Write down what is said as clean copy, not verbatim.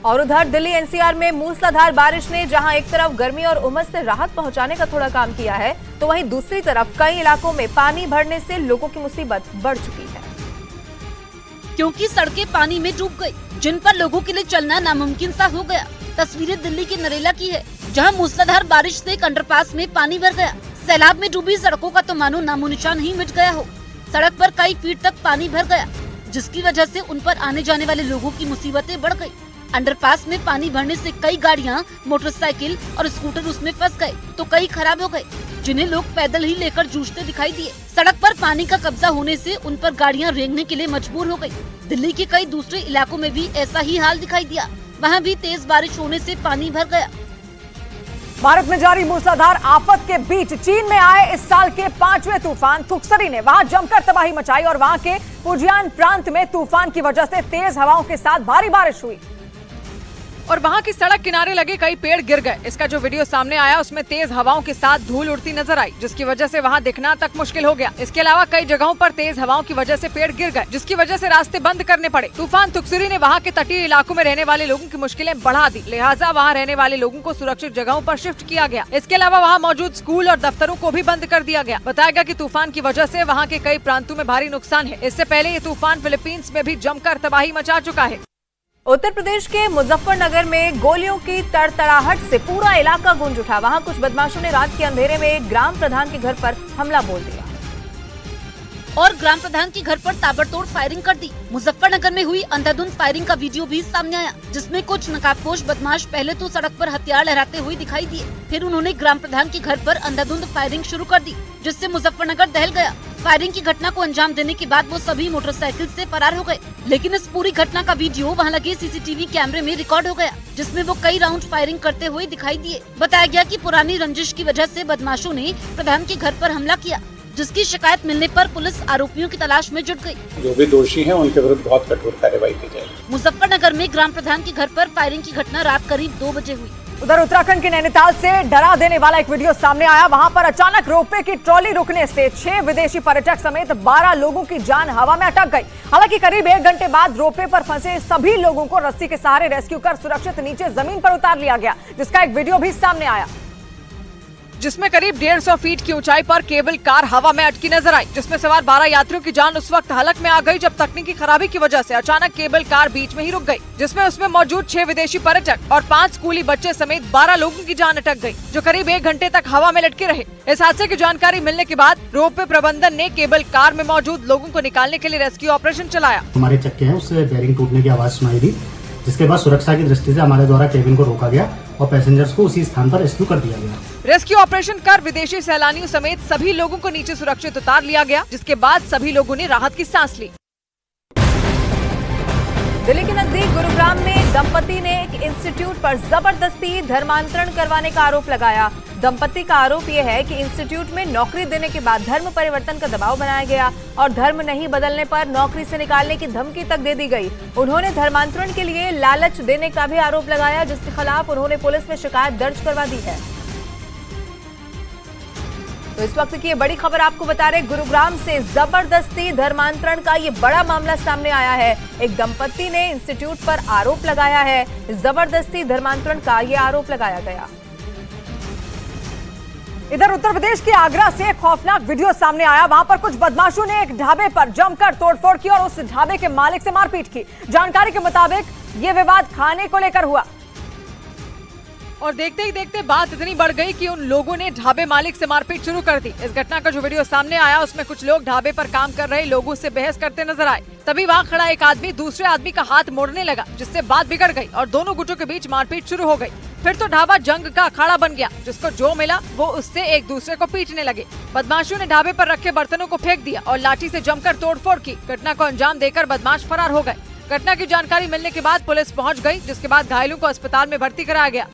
और उधर दिल्ली एनसीआर में मूसलाधार बारिश ने जहां एक तरफ गर्मी और उमस से राहत पहुंचाने का थोड़ा काम किया है, तो वहीं दूसरी तरफ कई इलाकों में पानी भरने से लोगों की मुसीबत बढ़ चुकी है। क्योंकि सड़कें पानी में डूब गई, जिन पर लोगों के लिए चलना नामुमकिन सा हो गया। तस्वीरें दिल्ली के नरेला की है, जहां मूसलाधार बारिश से एक अंडरपास में पानी भर गया। सैलाब में डूबी सड़कों का तो मानो नामो निशान ही मिट गया हो। सड़क पर कई फीट तक पानी भर गया, जिसकी वजह से उन पर आने जाने वाले लोगों की मुसीबतें बढ़ गई। अंडरपास में पानी भरने से कई गाड़ियां, मोटरसाइकिल और स्कूटर उसमें फंस गए, तो कई खराब हो गए, जिन्हें लोग पैदल ही लेकर जूझते दिखाई दिए। सड़क पर पानी का कब्जा होने से उन पर गाड़ियां रेंगने के लिए मजबूर हो गई। दिल्ली के कई दूसरे इलाकों में भी ऐसा ही हाल दिखाई दिया, वहाँ भी तेज बारिश होने से पानी भर गया। भारत में जारी मूसलाधार आफत के बीच चीन में आए इस साल के 5वें तूफान तुक्सरी ने वहां जमकर तबाही मचाई और वहां के फुजियान प्रांत में तूफान की वजह से तेज हवाओं के साथ भारी बारिश हुई और वहां की सड़क किनारे लगे कई पेड़ गिर गए। इसका जो वीडियो सामने आया उसमें तेज हवाओं के साथ धूल उड़ती नजर आई, जिसकी वजह से वहां दिखना तक मुश्किल हो गया। इसके अलावा कई जगहों पर तेज हवाओं की वजह से पेड़ गिर गए, जिसकी वजह से रास्ते बंद करने पड़े। तूफान तुक्सरी ने वहां के तटीय इलाकों में रहने वाले लोगों की मुश्किलें बढ़ा दी, लिहाजा वहां रहने वाले लोगों को सुरक्षित जगहों पर शिफ्ट किया गया। इसके अलावा वहां मौजूद स्कूल और दफ्तरों को भी बंद कर दिया गया। बताया गया कि तूफान की वजह से वहां के कई प्रांतों में भारी नुकसान है। इससे पहले ये तूफान फिलीपींस में भी जमकर तबाही मचा चुका है। उत्तर प्रदेश के मुजफ्फरनगर में गोलियों की तड़तड़ाहट से पूरा इलाका गूंज उठा। वहां कुछ बदमाशों ने रात के अंधेरे में एक ग्राम प्रधान के घर पर हमला बोल दिया और ग्राम प्रधान के घर पर ताबड़तोड़ फायरिंग कर दी। मुजफ्फरनगर में हुई अंधाधुंध फायरिंग का वीडियो भी सामने आया, जिसमें कुछ नकाबपोश बदमाश पहले तो सड़क पर हथियार लहराते हुए दिखाई दिए, फिर उन्होंने ग्राम प्रधान के घर पर अंधाधुंध फायरिंग शुरू कर दी, जिससे मुजफ्फरनगर दहल गया। फायरिंग की घटना को अंजाम देने के बाद वो सभी मोटरसाइकिल से फरार हो गए, लेकिन इस पूरी घटना का वीडियो वहां लगे सीसीटीवी कैमरे में रिकॉर्ड हो गया, जिसमें वो कई राउंड फायरिंग करते हुए दिखाई दिए। बताया गया कि पुरानी रंजिश की वजह से बदमाशों ने प्रधान के घर पर हमला किया, जिसकी शिकायत मिलने पर पुलिस आरोपियों की तलाश में जुट गई। जो भी दोषी हैं उनके विरुद्ध बहुत कठोर कार्रवाई की जाएगी। मुजफ्फरनगर में ग्राम प्रधान के घर पर फायरिंग की घटना रात करीब 2 बजे हुई। उधर उत्तराखंड के नैनीताल से डरा देने वाला एक वीडियो सामने आया। वहां पर अचानक रोपवे की ट्रॉली रुकने से 6 विदेशी पर्यटक समेत 12 लोगों की जान हवा में अटक गई। हालांकि करीब 1 घंटे बाद रोपवे पर फंसे सभी लोगों को रस्सी के सहारे रेस्क्यू कर सुरक्षित नीचे जमीन पर उतार लिया गया, जिसका एक वीडियो भी सामने आया, जिसमें करीब 150 फीट की ऊंचाई पर केबल कार हवा में अटकी नजर आई, जिसमें सवार 12 यात्रियों की जान उस वक्त हलक में आ गई जब तकनीकी खराबी की वजह से अचानक केबल कार बीच में ही रुक गई, जिसमें उसमें मौजूद 6 विदेशी पर्यटक और 5 स्कूली बच्चे समेत 12 लोगों की जान अटक गई, जो करीब 1 घंटे तक हवा में लटके रहे। इस हादसे की जानकारी मिलने के बाद रोपवे प्रबंधन ने केबल कार में मौजूद लोगों को निकालने के लिए रेस्क्यू ऑपरेशन चलाया। हमारे चक्के हैं उससे बेरिंग टूटने की आवाज सुनाई दी, जिसके बाद सुरक्षा की दृष्टि से हमारे द्वारा केबिन को रोका गया और पैसेंजर्स को उसी स्थान पर रेस्क्यू कर दिया गया। रेस्क्यू ऑपरेशन कर विदेशी सैलानियों समेत सभी लोगों को नीचे सुरक्षित उतार लिया गया, जिसके बाद सभी लोगों ने राहत की सांस ली। दिल्ली के नजदीक गुरुग्राम में दंपति ने एक इंस्टीट्यूट पर जबरदस्ती धर्मांतरण करवाने का आरोप लगाया। दंपति का आरोप यह है कि इंस्टीट्यूट में नौकरी देने के बाद धर्म परिवर्तन का दबाव बनाया गया और धर्म नहीं बदलने पर नौकरी से निकालने की धमकी तक दे दी गई। उन्होंने धर्मांतरण के लिए लालच देने का भी आरोप लगाया, जिसके खिलाफ उन्होंने पुलिस में शिकायत दर्ज करवा दी है। तो इस वक्त की ये बड़ी खबर आपको बता रहे, गुरुग्राम से जबरदस्ती धर्मांतरण का ये बड़ा मामला सामने आया है। एक दंपति ने इंस्टीट्यूट पर आरोप लगाया है, जबरदस्ती धर्मांतरण का ये आरोप लगाया गया। इधर उत्तर प्रदेश के आगरा से एक खौफनाक वीडियो सामने आया। वहां पर कुछ बदमाशों ने एक ढाबे पर जमकर तोड़फोड़ की और उस ढाबे के मालिक से मारपीट की। जानकारी के मुताबिक ये विवाद खाने को लेकर हुआ और देखते ही देखते बात इतनी बढ़ गई कि उन लोगों ने ढाबे मालिक से मारपीट शुरू कर दी। इस घटना का जो वीडियो सामने आया उसमें कुछ लोग ढाबे पर काम कर रहे लोगों से बहस करते नजर आए। तभी वहां खड़ा एक आदमी दूसरे आदमी का हाथ मोड़ने लगा, जिससे बात बिगड़ गई और दोनों गुटों के बीच मारपीट शुरू हो गई। फिर तो ढाबा जंग का अखाड़ा बन गया, जिसको जो मिला वो उससे एक दूसरे को पीटने लगे। बदमाशों ने ढाबे पर रखे बर्तनों को फेंक दिया और लाठी से जमकर तोड़फोड़ की। घटना को अंजाम देकर बदमाश फरार हो गए। घटना की जानकारी मिलने के बाद पुलिस पहुंच गई, जिसके बाद घायलों को अस्पताल में भर्ती कराया गया।